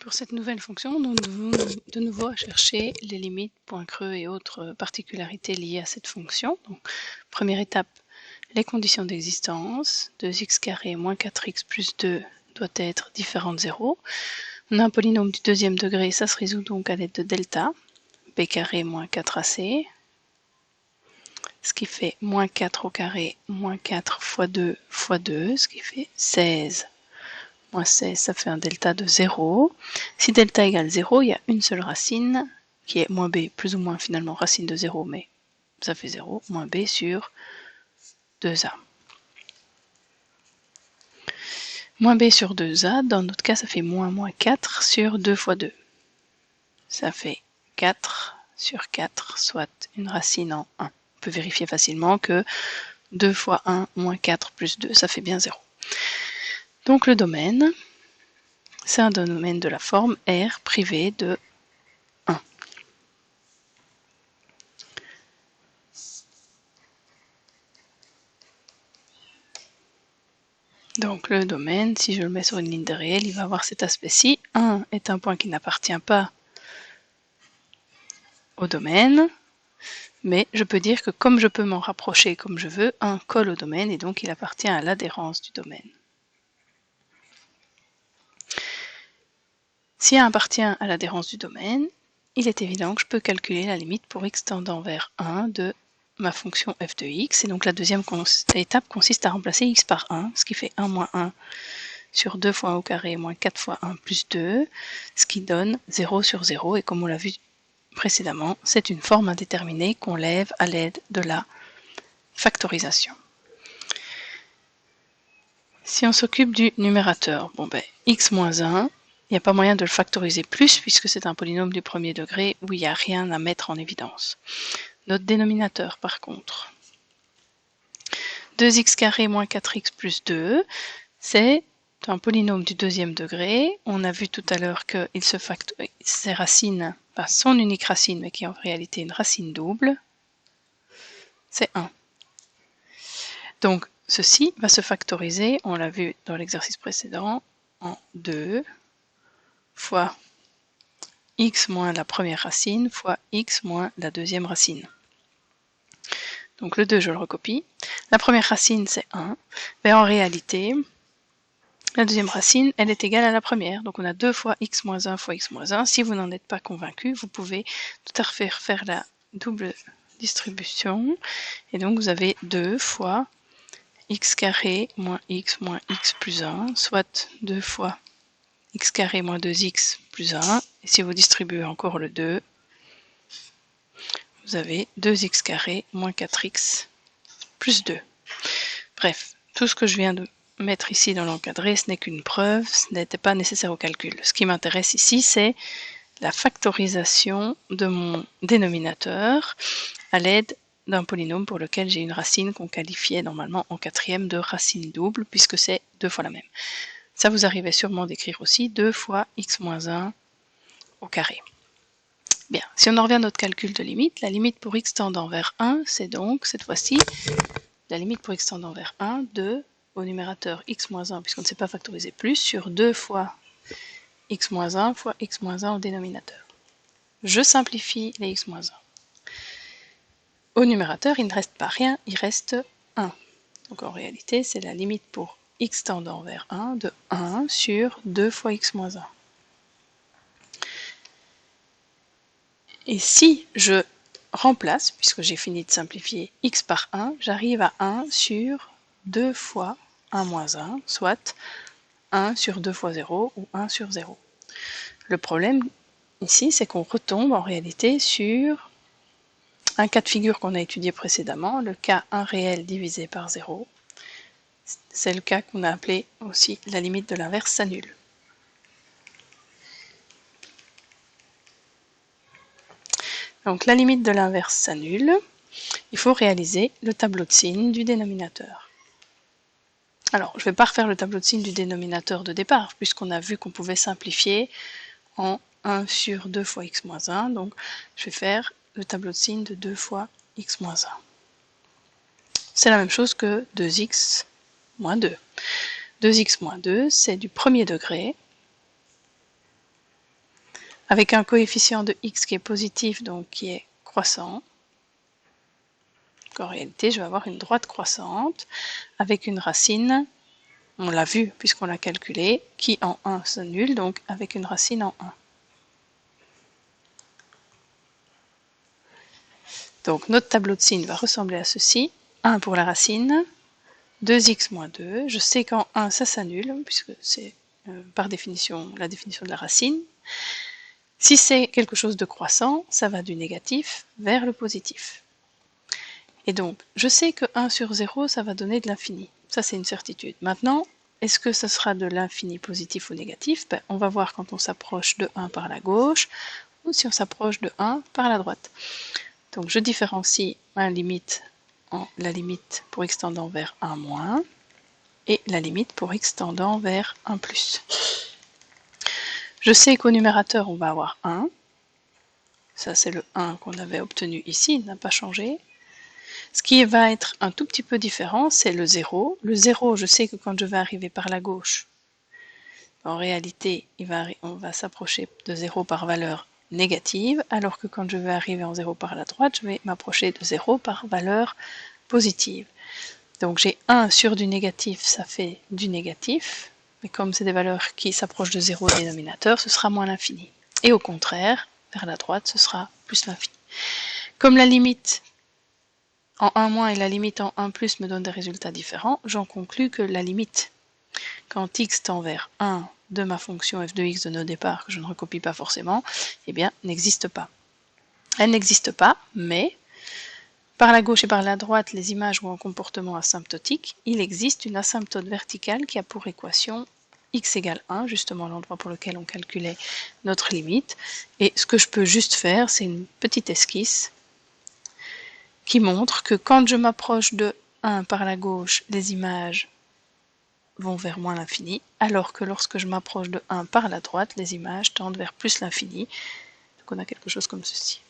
Pour cette nouvelle fonction, nous devons de nouveau chercher les limites, points creux et autres particularités liées à cette fonction. Donc, première étape, les conditions d'existence. 2x carré moins 4x plus 2 doit être différent de 0. On a un polynôme du deuxième degré, ça se résout donc à l'aide de delta. B carré moins 4ac, ce qui fait moins 4 au carré, moins 4 fois 2 fois 2, ce qui fait 16. Moins 16, ça fait un delta de 0. Si delta égale 0, il y a une seule racine, qui est moins b, plus ou moins finalement racine de 0, mais ça fait 0, moins b sur 2a. Moins b sur 2a, dans notre cas, ça fait moins 4 sur 2 fois 2. Ça fait 4 sur 4, soit une racine en 1. On peut vérifier facilement que 2 fois 1 moins 4 plus 2, ça fait bien 0. Donc le domaine, c'est un domaine de la forme R privé de 1. Donc le domaine, si je le mets sur une ligne de réel, il va avoir cet aspect-ci. 1 est un point qui n'appartient pas au domaine, mais je peux dire que comme je peux m'en rapprocher comme je veux, 1 colle au domaine et donc il appartient à l'adhérence du domaine. Si 1 appartient à l'adhérence du domaine, il est évident que je peux calculer la limite pour x tendant vers 1 de ma fonction f de x. Et donc la deuxième étape consiste à remplacer x par 1, ce qui fait 1 moins 1 sur 2 fois 1 au carré moins 4 fois 1 plus 2, ce qui donne 0 sur 0. Et comme on l'a vu précédemment, c'est une forme indéterminée qu'on lève à l'aide de la factorisation. Si on s'occupe du numérateur, x moins 1, il n'y a pas moyen de le factoriser plus puisque c'est un polynôme du premier degré où il n'y a rien à mettre en évidence. Notre dénominateur, par contre, 2x carré moins 4x plus 2, c'est un polynôme du deuxième degré. On a vu tout à l'heure que ses racines, pas son unique racine, mais qui est en réalité une racine double, c'est 1. Donc, ceci va se factoriser, on l'a vu dans l'exercice précédent, en 2 fois x moins la première racine fois x moins la deuxième racine. Donc le 2, je le recopie. La première racine, c'est 1. Mais en réalité, la deuxième racine, elle est égale à la première. Donc on a 2 fois x moins 1 fois x moins 1. Si vous n'en êtes pas convaincu, vous pouvez tout à fait faire la double distribution. Et donc vous avez 2 fois x carré moins x plus 1, soit 2 fois x carré moins 2x plus 1. Et si vous distribuez encore le 2, vous avez 2x carré moins 4x plus 2. Bref, tout ce que je viens de mettre ici dans l'encadré, ce n'est qu'une preuve, ce n'était pas nécessaire au calcul. Ce qui m'intéresse ici, c'est la factorisation de mon dénominateur à l'aide d'un polynôme pour lequel j'ai une racine qu'on qualifiait normalement en quatrième de racine double, puisque c'est 2 fois la même. Ça vous arrivait sûrement d'écrire aussi 2 fois x moins 1 au carré. Bien, si on en revient à notre calcul de limite, la limite pour x tendant vers 1, c'est donc, cette fois-ci, la limite pour x tendant vers 1 de, au numérateur x moins 1, puisqu'on ne sait pas factoriser plus, sur 2 fois x moins 1 fois x moins 1 au dénominateur. Je simplifie les x moins 1. Au numérateur, il ne reste pas rien, il reste 1. Donc en réalité, c'est la limite pour x tendant vers 1 de 1 sur 2 fois x moins 1. Et si je remplace, puisque j'ai fini de simplifier x par 1, j'arrive à 1 sur 2 fois 1 moins 1, soit 1 sur 2 fois 0 ou 1 sur 0. Le problème ici, c'est qu'on retombe en réalité sur un cas de figure qu'on a étudié précédemment, le cas 1 réel divisé par 0. C'est le cas qu'on a appelé aussi la limite de l'inverse s'annule. Donc la limite de l'inverse s'annule. Il faut réaliser le tableau de signes du dénominateur. Alors, je ne vais pas refaire le tableau de signes du dénominateur de départ, puisqu'on a vu qu'on pouvait simplifier en 1 sur 2 fois x moins 1. Donc, je vais faire le tableau de signes de 2 fois x moins 1. C'est la même chose que 2x moins 2. 2x moins 2, c'est du premier degré. avec un coefficient de x qui est positif, donc qui est croissant. En réalité, je vais avoir une droite croissante avec une racine, on l'a vu puisqu'on l'a calculé, qui en 1 s'annule, donc avec une racine en 1. Donc notre tableau de signes va ressembler à ceci. 1 pour la racine, 2x moins 2. Je sais qu'en 1 ça s'annule, puisque c'est par définition la définition de la racine. Si c'est quelque chose de croissant, ça va du négatif vers le positif. Et donc, je sais que 1 sur 0, ça va donner de l'infini. Ça, c'est une certitude. Maintenant, est-ce que ce sera de l'infini positif ou négatif? On va voir quand on s'approche de 1 par la gauche, ou si on s'approche de 1 par la droite. Donc, je différencie ma limite en la limite pour x tendant vers 1 moins, et la limite pour x tendant vers 1 plus. Je sais qu'au numérateur, on va avoir 1. Ça, c'est le 1 qu'on avait obtenu ici, il n'a pas changé. Ce qui va être un tout petit peu différent, c'est le 0. Le 0, je sais que quand je vais arriver par la gauche, en réalité, on va s'approcher de 0 par valeur négative, alors que quand je vais arriver en 0 par la droite, je vais m'approcher de 0 par valeur positive. Donc j'ai 1 sur du négatif, ça fait du négatif, mais comme c'est des valeurs qui s'approchent de 0 au dénominateur, ce sera moins l'infini. Et au contraire, vers la droite, ce sera plus l'infini. Comme la limite en 1 moins et la limite en 1 plus me donnent des résultats différents, j'en conclus que la limite, quand x tend vers 1 de ma fonction f de x de nos départs, que je ne recopie pas forcément, eh bien, n'existe pas. Elle n'existe pas, mais par la gauche et par la droite, les images ont un comportement asymptotique. Il existe une asymptote verticale qui a pour équation x égale 1, justement l'endroit pour lequel on calculait notre limite. Et ce que je peux juste faire, c'est une petite esquisse qui montre que quand je m'approche de 1 par la gauche, les images vont vers moins l'infini, alors que lorsque je m'approche de 1 par la droite, les images tendent vers plus l'infini. Donc on a quelque chose comme ceci.